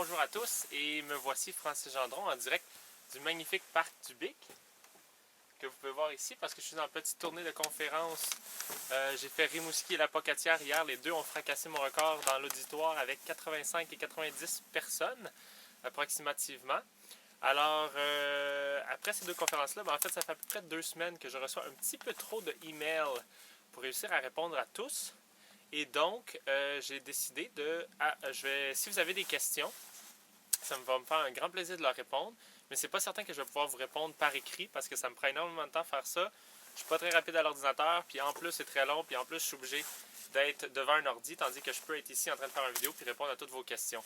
bonjour à tous et me voici Francis Gendron en direct du magnifique parc du Bic que vous pouvez voir ici parce que je suis en petite tournée de conférence. J'ai fait Rimouski et la Pocatière hier, les deux ont fracassé mon record dans l'auditoire avec 85 et 90 personnes approximativement. Alors, après ces deux conférences-là, en fait ça fait à peu près 2 semaines que je reçois un petit peu trop de emails pour réussir à répondre à tous. Et donc, j'ai décidé de... si vous avez des questions, ça va me faire un grand plaisir de leur répondre, mais c'est pas certain que je vais pouvoir vous répondre par écrit parce que ça me prend énormément de temps de faire ça. Je suis pas très rapide à l'ordinateur, puis en plus c'est très long, puis en plus je suis obligé d'être devant un ordi, tandis que je peux être ici en train de faire une vidéo puis répondre à toutes vos questions.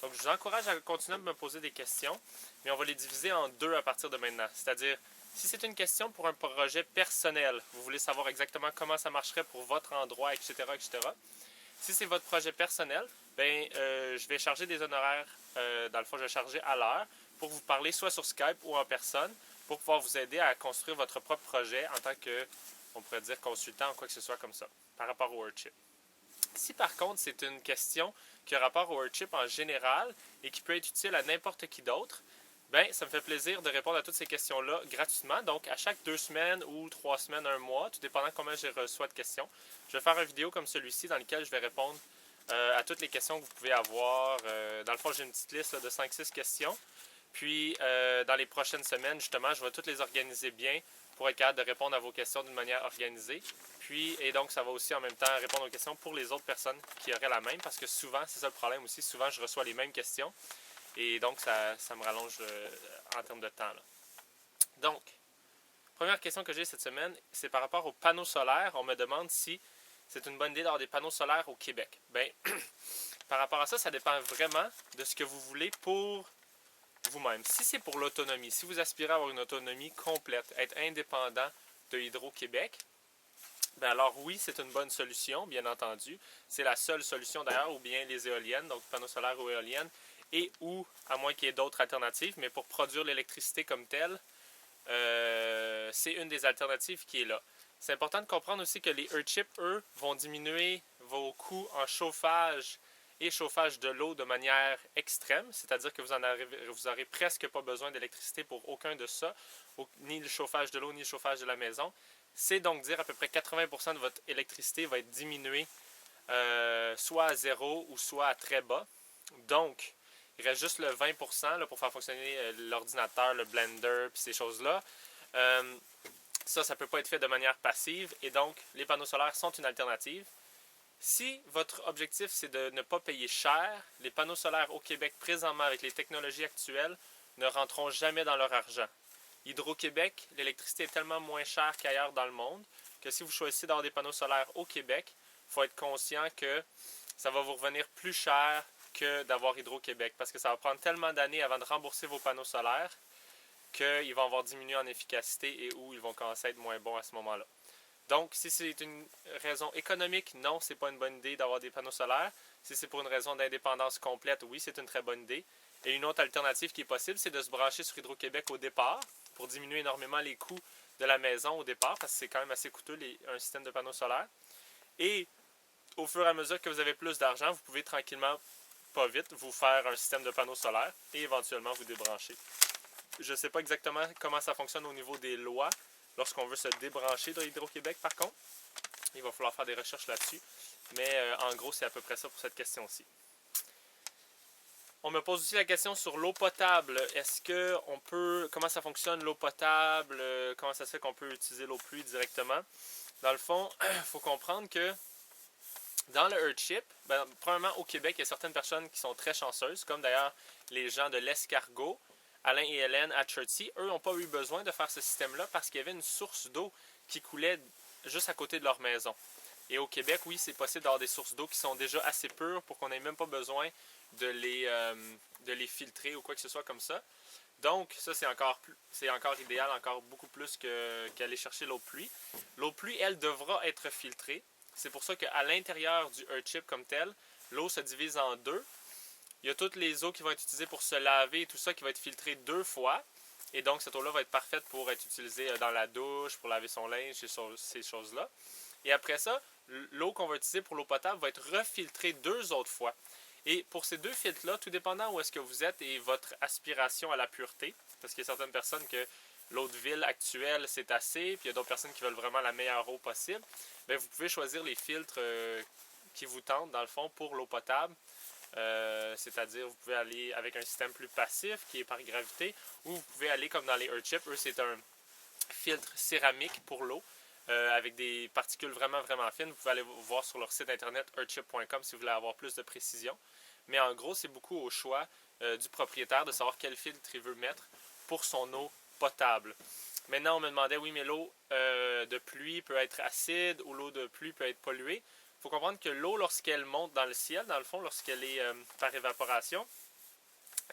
Donc je vous encourage à continuer de me poser des questions, mais on va les diviser en deux à partir de maintenant. C'est-à-dire, si c'est une question pour un projet personnel, vous voulez savoir exactement comment ça marcherait pour votre endroit, etc., etc. Si c'est votre projet personnel, je vais charger des honoraires, dans le fond, je vais charger à l'heure pour vous parler soit sur Skype ou en personne pour pouvoir vous aider à construire votre propre projet en tant que, on pourrait dire, consultant ou quoi que ce soit comme ça, par rapport au WordChip. Si par contre, c'est une question qui a rapport au WordChip en général et qui peut être utile à n'importe qui d'autre, ça me fait plaisir de répondre à toutes ces questions-là gratuitement. Donc, à chaque 2 semaines ou 3 semaines, un mois, tout dépendant de combien je reçois de questions, je vais faire une vidéo comme celui-ci dans lequel je vais répondre à toutes les questions que vous pouvez avoir. Dans le fond, j'ai une petite liste de 5-6 questions. Puis, dans les prochaines semaines, justement, je vais toutes les organiser bien pour être capable de répondre à vos questions d'une manière organisée. Et donc, ça va aussi en même temps répondre aux questions pour les autres personnes qui auraient la même, parce que souvent, c'est ça le problème aussi, souvent je reçois les mêmes questions. Et donc, ça me rallonge en termes de temps. Là. Donc, première question que j'ai cette semaine, c'est par rapport aux panneaux solaires. On me demande si c'est une bonne idée d'avoir des panneaux solaires au Québec. Par rapport à ça, ça dépend vraiment de ce que vous voulez pour vous-même. Si c'est pour l'autonomie, si vous aspirez à avoir une autonomie complète, être indépendant de Hydro-Québec, alors oui, c'est une bonne solution, bien entendu. C'est la seule solution d'ailleurs, ou bien les éoliennes, donc panneaux solaires ou éoliennes, et ou, à moins qu'il y ait d'autres alternatives, mais pour produire l'électricité comme telle, c'est une des alternatives qui est là. C'est important de comprendre aussi que les Earthchips, eux, vont diminuer vos coûts en chauffage et chauffage de l'eau de manière extrême, c'est-à-dire que vous n'aurez presque pas besoin d'électricité pour aucun de ça, ni le chauffage de l'eau, ni le chauffage de la maison. C'est donc dire à peu près 80% de votre électricité va être diminuée soit à zéro ou soit à très bas. Donc, il reste juste le 20% là, pour faire fonctionner l'ordinateur, le blender, puis ces choses-là. Ça ne peut pas être fait de manière passive et donc les panneaux solaires sont une alternative. Si votre objectif c'est de ne pas payer cher, les panneaux solaires au Québec présentement avec les technologies actuelles ne rentreront jamais dans leur argent. Hydro-Québec, l'électricité est tellement moins chère qu'ailleurs dans le monde que si vous choisissez d'avoir des panneaux solaires au Québec, il faut être conscient que ça va vous revenir plus cher que d'avoir Hydro-Québec parce que ça va prendre tellement d'années avant de rembourser vos panneaux solaires qu'ils vont avoir diminué en efficacité et où ils vont commencer à être moins bons à ce moment-là. Donc, si c'est une raison économique, non, c'est pas une bonne idée d'avoir des panneaux solaires. Si c'est pour une raison d'indépendance complète, oui, c'est une très bonne idée. Et une autre alternative qui est possible, c'est de se brancher sur Hydro-Québec au départ pour diminuer énormément les coûts de la maison au départ, parce que c'est quand même assez coûteux un système de panneaux solaires. Et au fur et à mesure que vous avez plus d'argent, vous pouvez tranquillement, pas vite, vous faire un système de panneaux solaires et éventuellement vous débrancher. Je ne sais pas exactement comment ça fonctionne au niveau des lois lorsqu'on veut se débrancher de Hydro-Québec par contre. Il va falloir faire des recherches là-dessus. Mais en gros, c'est à peu près ça pour cette question-ci. On me pose aussi la question sur l'eau potable. Comment ça fonctionne l'eau potable? Comment ça se fait qu'on peut utiliser l'eau pluie directement? Dans le fond, il faut comprendre que dans le Earthchip, premièrement, au Québec, il y a certaines personnes qui sont très chanceuses, comme d'ailleurs les gens de l'Escargot, Alain et Hélène à Chertsey. Eux n'ont pas eu besoin de faire ce système-là parce qu'il y avait une source d'eau qui coulait juste à côté de leur maison. Et au Québec, oui, c'est possible d'avoir des sources d'eau qui sont déjà assez pures pour qu'on n'ait même pas besoin de les filtrer ou quoi que ce soit comme ça. Donc, ça, c'est encore idéal, encore beaucoup plus qu'aller chercher l'eau de pluie. L'eau de pluie, elle, devra être filtrée. C'est pour ça qu'à l'intérieur du Earthchip comme tel, l'eau se divise en deux. Il y a toutes les eaux qui vont être utilisées pour se laver et tout ça qui va être filtré 2 fois. Et donc, cette eau-là va être parfaite pour être utilisée dans la douche, pour laver son linge, ces choses-là. Et après ça, l'eau qu'on va utiliser pour l'eau potable va être refiltrée 2 autres fois. Et pour ces deux filtres-là, tout dépendant où est-ce que vous êtes et votre aspiration à la pureté, parce qu'il y a certaines personnes que l'eau de ville actuelle, c'est assez, puis il y a d'autres personnes qui veulent vraiment la meilleure eau possible, bien, vous pouvez choisir les filtres qui vous tentent, dans le fond, pour l'eau potable. C'est-à-dire, vous pouvez aller avec un système plus passif, qui est par gravité, ou vous pouvez aller comme dans les Earthship. Eux, c'est un filtre céramique pour l'eau, avec des particules vraiment, vraiment fines. Vous pouvez aller voir sur leur site internet earthship.com si vous voulez avoir plus de précision. Mais en gros, c'est beaucoup au choix du propriétaire de savoir quel filtre il veut mettre pour son eau potable. Maintenant, on me demandait, oui, mais l'eau de pluie peut être acide ou l'eau de pluie peut être polluée. Il faut comprendre que l'eau, lorsqu'elle monte dans le ciel, dans le fond, lorsqu'elle est par évaporation,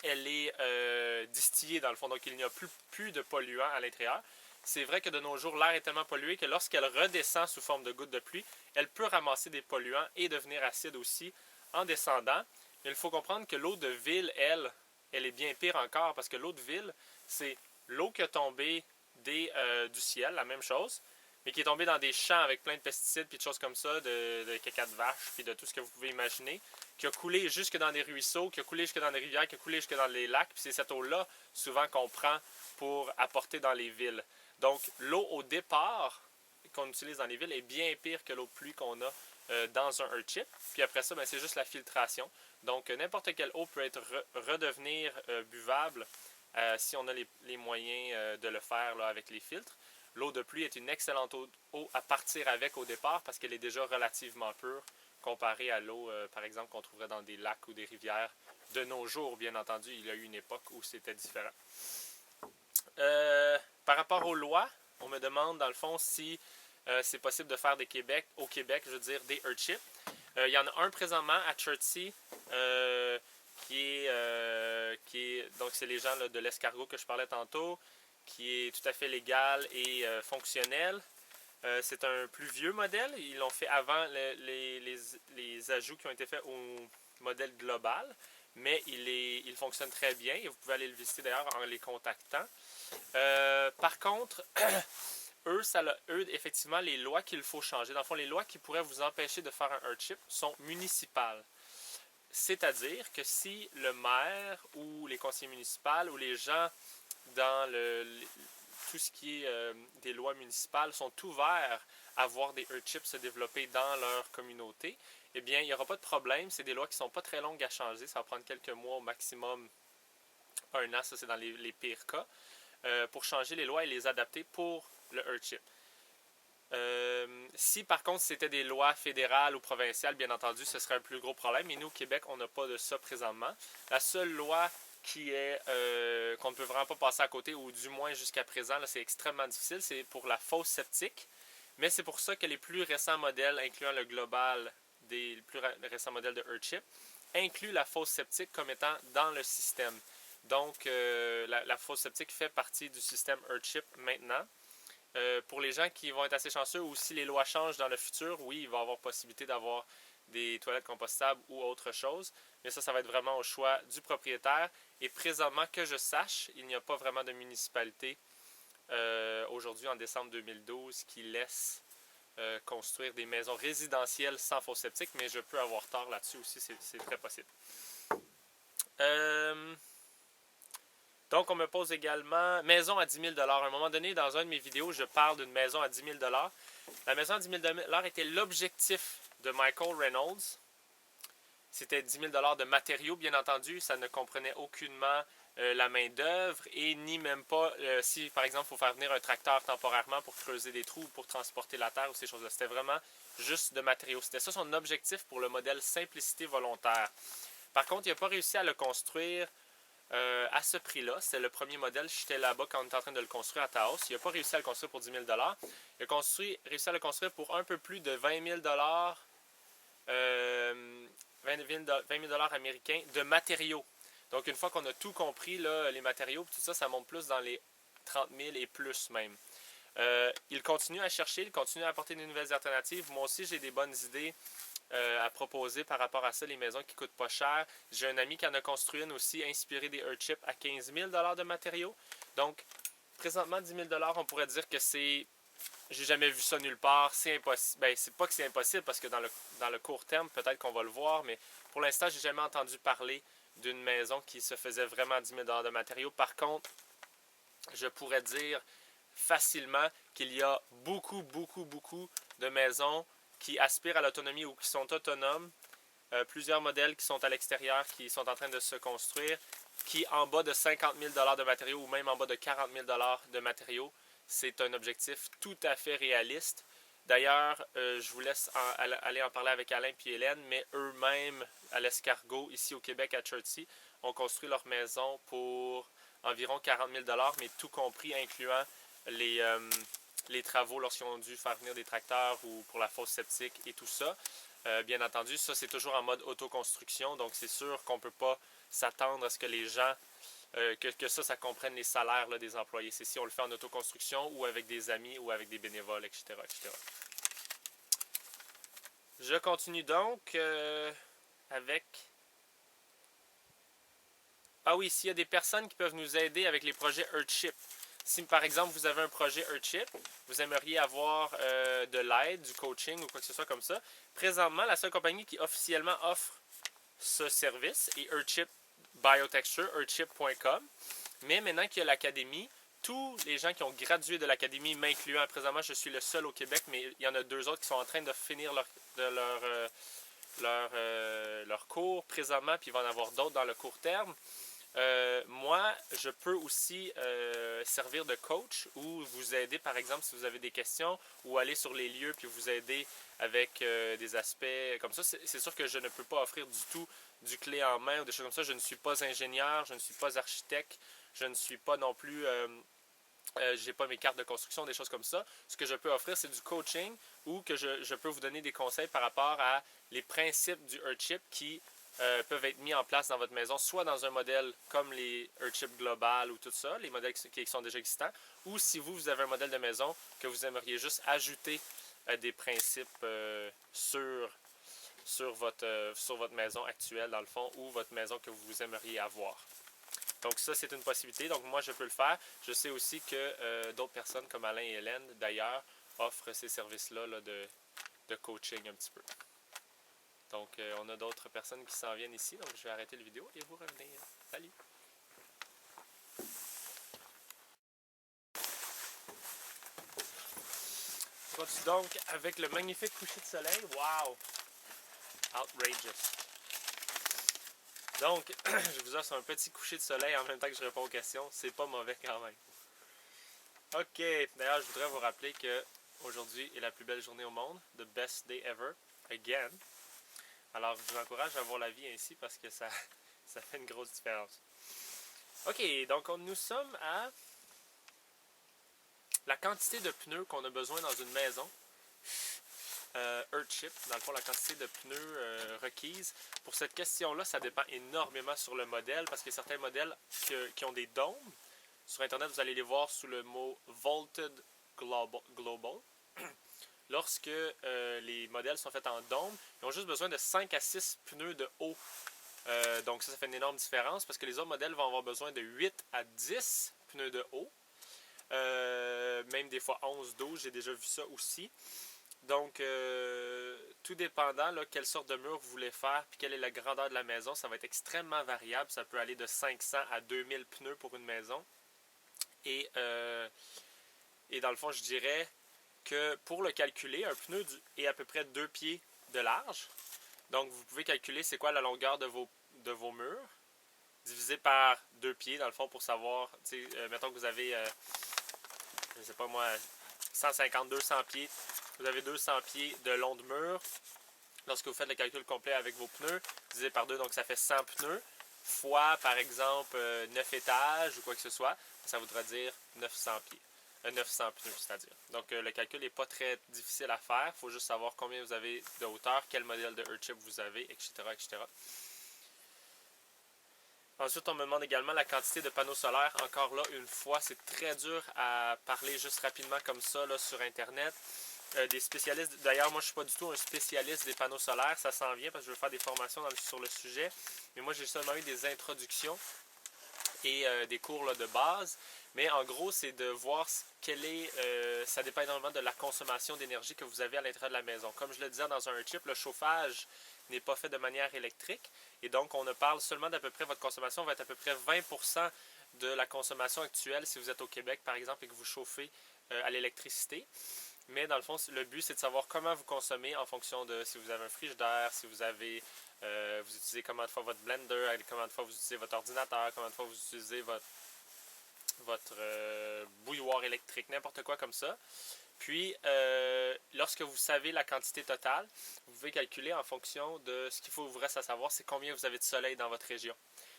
elle est distillée dans le fond, donc il n'y a plus de polluants à l'intérieur. C'est vrai que de nos jours, l'air est tellement pollué que lorsqu'elle redescend sous forme de gouttes de pluie, elle peut ramasser des polluants et devenir acide aussi en descendant. Mais il faut comprendre que l'eau de ville, elle est bien pire encore, parce que l'eau de ville, c'est l'eau qui a tombé du ciel, la même chose, mais qui est tombée dans des champs avec plein de pesticides puis de choses comme ça, de caca de vache puis de tout ce que vous pouvez imaginer, qui a coulé jusque dans des ruisseaux, qui a coulé jusque dans des rivières, qui a coulé jusque dans les lacs, puis c'est cette eau-là souvent qu'on prend pour apporter dans les villes. Donc l'eau au départ qu'on utilise dans les villes est bien pire que l'eau de pluie qu'on a dans un Earthship. Puis après ça, c'est juste la filtration. Donc n'importe quelle eau peut être redevenir buvable si on a les moyens de le faire là, avec les filtres. L'eau de pluie est une excellente eau à partir avec au départ parce qu'elle est déjà relativement pure comparée à l'eau, par exemple, qu'on trouverait dans des lacs ou des rivières. De nos jours, bien entendu, il y a eu une époque où c'était différent. Par rapport aux lois, on me demande dans le fond si c'est possible de faire au Québec, je veux dire, des Earthship. Il y en a un présentement à Chertsey qui est donc c'est les gens là, de l'escargot que je parlais tantôt, qui est tout à fait légal et fonctionnel. C'est un plus vieux modèle. Ils l'ont fait avant les ajouts qui ont été faits au modèle global, mais il fonctionne très bien et vous pouvez aller le visiter d'ailleurs en les contactant. Par contre, eux, effectivement, les lois qu'il faut changer, dans le fond, les lois qui pourraient vous empêcher de faire un Earthship sont municipales. C'est-à-dire que si le maire ou les conseillers municipaux ou les gens dans tout ce qui est des lois municipales sont ouverts à voir des Earthships se développer dans leur communauté, eh bien, il n'y aura pas de problème. C'est des lois qui ne sont pas très longues à changer. Ça va prendre quelques mois au maximum, un an, ça c'est dans les pires cas, pour changer les lois et les adapter pour le Earthship. Si par contre c'était des lois fédérales ou provinciales, bien entendu, ce serait un plus gros problème. Mais nous, au Québec, on n'a pas de ça présentement. La seule loi qui est qu'on ne peut vraiment pas passer à côté, ou du moins jusqu'à présent, là, c'est extrêmement difficile, c'est pour la fosse septique. Mais c'est pour ça que les plus récents modèles, incluant le global des plus récents modèles de Earthship, incluent la fosse septique comme étant dans le système. Donc, la fosse septique fait partie du système Earthship maintenant. Pour les gens qui vont être assez chanceux ou si les lois changent dans le futur, oui, il va y avoir possibilité d'avoir des toilettes compostables ou autre chose. Mais ça va être vraiment au choix du propriétaire. Et présentement, que je sache, il n'y a pas vraiment de municipalité aujourd'hui en décembre 2012 qui laisse construire des maisons résidentielles sans fosse septique, mais je peux avoir tort là-dessus aussi, c'est très possible. Donc, on me pose également maison à 10 000 $. À un moment donné, dans une de mes vidéos, je parle d'une maison à 10 000 $. La maison à 10 000 $ était l'objectif de Michael Reynolds. C'était 10 000 $ de matériaux, bien entendu. Ça ne comprenait aucunement la main-d'œuvre et ni même pas si, par exemple, il faut faire venir un tracteur temporairement pour creuser des trous ou pour transporter la terre ou ces choses-là. C'était vraiment juste de matériaux. C'était ça son objectif pour le modèle simplicité volontaire. Par contre, il n'a pas réussi à le construire à ce prix-là. C'était le premier modèle. J'étais là-bas quand on était en train de le construire à Taos. Il n'a pas réussi à le construire pour 10 000 $. Il a réussi à le construire pour un peu plus de 20 000 $, 20 000 $ américains de matériaux. Donc, une fois qu'on a tout compris, là, les matériaux, tout ça, ça monte plus dans les 30 000 et plus même. Il continue à chercher, il continue à apporter des nouvelles alternatives. Moi aussi, j'ai des bonnes idées à proposer par rapport à ça, les maisons qui ne coûtent pas cher. J'ai un ami qui en a construit une aussi, inspirée des Earthship à 15 000 $ de matériaux. Donc, présentement, 10 000 $, on pourrait dire que c'est j'ai jamais vu ça nulle part. C'est impossible. Ben, c'est pas que c'est impossible parce que dans le court terme, peut-être qu'on va le voir, mais pour l'instant, j'ai jamais entendu parler d'une maison qui se faisait vraiment 10 000 $ de matériaux. Par contre, je pourrais dire facilement qu'il y a beaucoup, beaucoup, beaucoup de maisons qui aspirent à l'autonomie ou qui sont autonomes. Plusieurs modèles qui sont à l'extérieur, qui sont en train de se construire, qui en bas de 50 000 $ de matériaux ou même en bas de 40 000 $ de matériaux, c'est un objectif tout à fait réaliste. D'ailleurs, je vous laisse aller en parler avec Alain et Hélène, mais eux-mêmes, à l'Escargot, ici au Québec, à Chertsey, ont construit leur maison pour environ 40 000 $, mais tout compris, incluant les travaux lorsqu'ils ont dû faire venir des tracteurs ou pour la fosse septique et tout ça. Bien entendu, ça c'est toujours en mode autoconstruction, donc c'est sûr qu'on ne peut pas s'attendre à ce que les gens, que ça comprenne les salaires là, des employés. C'est si on le fait en autoconstruction ou avec des amis ou avec des bénévoles, etc. etc. Je continue donc avec... Ah oui, s'il y a des personnes qui peuvent nous aider avec les projets Earthship. Si par exemple vous avez un projet Earthship, vous aimeriez avoir de l'aide, du coaching ou quoi que ce soit comme ça, présentement, la seule compagnie qui officiellement offre ce service est Earthship Biotexture, earthship.com. Mais maintenant qu'il y a l'académie, tous les gens qui ont gradué de l'académie, m'incluant, présentement je suis le seul au Québec, mais il y en a 2 autres qui sont en train de finir leur cours présentement, puis il va y en avoir d'autres dans le court terme. Moi, je peux aussi servir de coach ou vous aider, par exemple, si vous avez des questions, ou aller sur les lieux puis vous aider avec des aspects comme ça. C'est sûr que je ne peux pas offrir du tout du clé en main ou des choses comme ça. Je ne suis pas ingénieur, je ne suis pas architecte, je ne suis pas non plus... j'ai pas mes cartes de construction, des choses comme ça. Ce que je peux offrir, c'est du coaching ou que je peux vous donner des conseils par rapport à les principes du Earthship qui peuvent être mis en place dans votre maison, soit dans un modèle comme les Earthship Global ou tout ça, les modèles qui sont déjà existants, ou si vous avez un modèle de maison que vous aimeriez juste ajouter des principes sur votre maison actuelle, dans le fond, ou votre maison que vous aimeriez avoir. Donc ça, c'est une possibilité. Donc moi, je peux le faire. Je sais aussi que d'autres personnes comme Alain et Hélène, d'ailleurs, offrent ces services-là là, de coaching un petit peu. Donc, on a d'autres personnes qui s'en viennent ici. Donc, je vais arrêter la vidéo et vous revenir. Salut! On continue donc avec le magnifique coucher de soleil. Wow! Outrageous! Donc, je vous offre un petit coucher de soleil en même temps que je réponds aux questions. C'est pas mauvais quand même. OK. D'ailleurs, je voudrais vous rappeler que aujourd'hui est la plus belle journée au monde. The best day ever. Again. Alors, je vous encourage à voir la vie ainsi parce que ça fait une grosse différence. OK, donc nous sommes à la quantité de pneus qu'on a besoin dans une maison. Earthship, dans le fond, la quantité de pneus requise. Pour cette question-là, ça dépend énormément sur le modèle parce qu'il y a certains modèles qui ont des dômes. Sur Internet, vous allez les voir sous le mot Vaulted Global. Lorsque les modèles sont faits en dôme, ils ont juste besoin de 5 à 6 pneus de haut. Donc ça fait une énorme différence parce que les autres modèles vont avoir besoin de 8 à 10 pneus de haut. Même des fois 11-12, j'ai déjà vu ça aussi. Donc, tout dépendant là, quelle sorte de mur vous voulez faire et quelle est la grandeur de la maison, ça va être extrêmement variable. Ça peut aller de 500 à 2000 pneus pour une maison. Et dans le fond, je dirais que pour le calculer, un pneu est à peu près 2 pieds de large. Donc, vous pouvez calculer c'est quoi la longueur de vos murs, divisé par 2 pieds, dans le fond, pour savoir, mettons que vous avez, je ne sais pas moi, 150-200 pieds. Vous avez 200 pieds de long de mur. Lorsque vous faites le calcul complet avec vos pneus, divisé par 2, donc ça fait 100 pneus, fois, par exemple, 9 étages ou quoi que ce soit, ça voudra dire 900 pieds. 900 pneus, c'est-à-dire. Donc, le calcul n'est pas très difficile à faire. Il faut juste savoir combien vous avez de hauteur, quel modèle de Earthship vous avez, etc., etc. Ensuite, on me demande également la quantité de panneaux solaires. Encore là, une fois, c'est très dur à parler juste rapidement comme ça là, sur Internet. Des spécialistes, d'ailleurs, moi, je ne suis pas du tout un spécialiste des panneaux solaires. Ça s'en vient parce que je veux faire des formations sur le sujet. Mais moi, j'ai seulement eu des introductions. et des cours là, de base. Mais en gros, c'est de voir quelle est, ça dépend énormément de la consommation d'énergie que vous avez à l'intérieur de la maison. Comme je le disais dans un chip, le chauffage n'est pas fait de manière électrique. Et donc, on ne parle seulement d'à peu près, votre consommation va être à peu près 20% de la consommation actuelle si vous êtes au Québec, par exemple, et que vous chauffez à l'électricité. Mais dans le fond, le but, c'est de savoir comment vous consommez en fonction de si vous avez un frigidaire, si vous avez, vous utilisez combien de fois votre blender, combien de fois vous utilisez votre ordinateur, combien de fois vous utilisez votre bouilloire électrique, n'importe quoi comme ça. Puis, lorsque vous savez la quantité totale, vous pouvez calculer en fonction de ce qu'il vous reste à savoir, c'est combien vous avez de soleil dans votre région.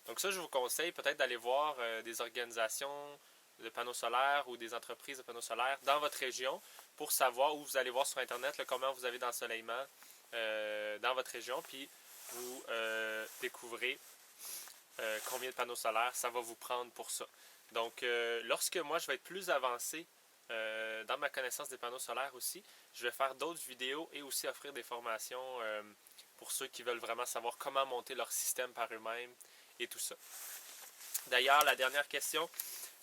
Donc ça, je vous conseille peut-être d'aller voir des organisations de panneaux solaires ou des entreprises de panneaux solaires dans votre région pour savoir, où vous allez voir sur Internet comment vous avez d'ensoleillement dans votre région, puis vous découvrez combien de panneaux solaires ça va vous prendre pour ça. Donc, lorsque moi, je vais être plus avancé dans ma connaissance des panneaux solaires aussi, je vais faire d'autres vidéos et aussi offrir des formations pour ceux qui veulent vraiment savoir comment monter leur système par eux-mêmes et tout ça. D'ailleurs, la dernière question,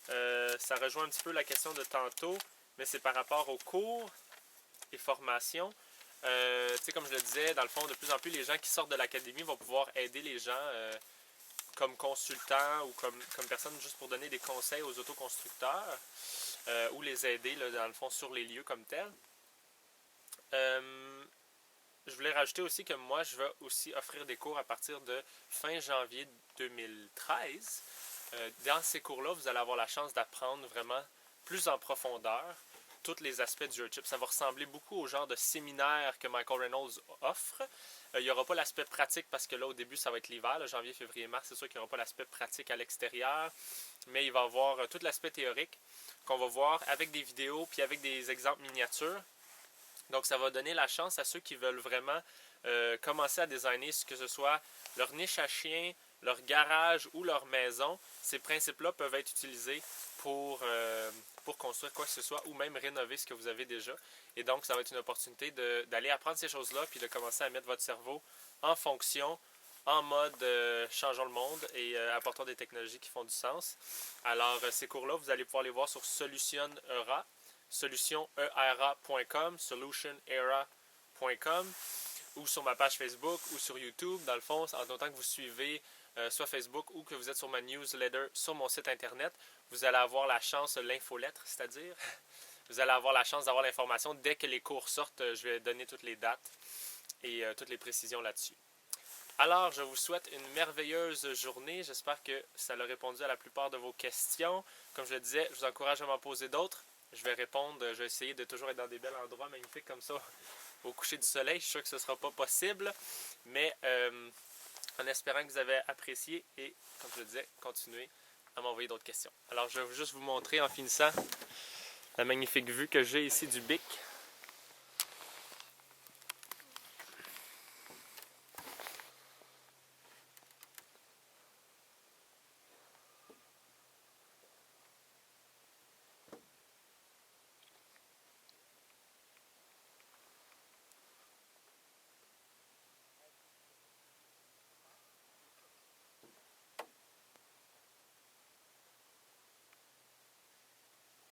ça rejoint un petit peu la question de tantôt, mais c'est par rapport aux cours et formations. Comme je le disais, dans le fond, de plus en plus, les gens qui sortent de l'académie vont pouvoir aider les gens comme consultants ou comme personnes juste pour donner des conseils aux autoconstructeurs ou les aider, là, dans le fond, sur les lieux comme tels. Je voulais rajouter aussi que moi, je vais aussi offrir des cours à partir de fin janvier 2013. Dans ces cours-là, vous allez avoir la chance d'apprendre vraiment plus en profondeur tous les aspects du Earthship. Ça va ressembler beaucoup au genre de séminaire que Michael Reynolds offre. Il n'y aura pas l'aspect pratique parce que là, au début, ça va être l'hiver, là, janvier, février, mars. C'est sûr qu'il n'y aura pas l'aspect pratique à l'extérieur, mais il va y avoir tout l'aspect théorique qu'on va voir avec des vidéos puis avec des exemples miniatures. Donc, ça va donner la chance à ceux qui veulent vraiment commencer à designer, que ce soit leur niche à chien, leur garage ou leur maison. Ces principes-là peuvent être utilisés pour construire quoi que ce soit ou même rénover ce que vous avez déjà. Et donc, ça va être une opportunité d'aller apprendre ces choses-là puis de commencer à mettre votre cerveau en fonction, en mode changeons le monde et apportons des technologies qui font du sens. Alors, ces cours-là, vous allez pouvoir les voir sur solutionera.com, solutionera.com ou sur ma page Facebook ou sur YouTube. Dans le fond, en autant que vous suivez soit Facebook ou que vous êtes sur ma newsletter sur mon site internet, vous allez avoir la chance, l'infolettre, c'est-à-dire, vous allez avoir la chance d'avoir l'information. Dès que les cours sortent, je vais donner toutes les dates et toutes les précisions là-dessus. Alors, je vous souhaite une merveilleuse journée. J'espère que ça a répondu à la plupart de vos questions. Comme je le disais, je vous encourage à m'en poser d'autres. Je vais répondre, je vais essayer de toujours être dans des bels endroits magnifiques comme ça au coucher du soleil. Je suis sûr que ce ne sera pas possible, mais en espérant que vous avez apprécié et, comme je le disais, continuez à m'envoyer d'autres questions. Alors, je vais juste vous montrer en finissant la magnifique vue que j'ai ici du Bic.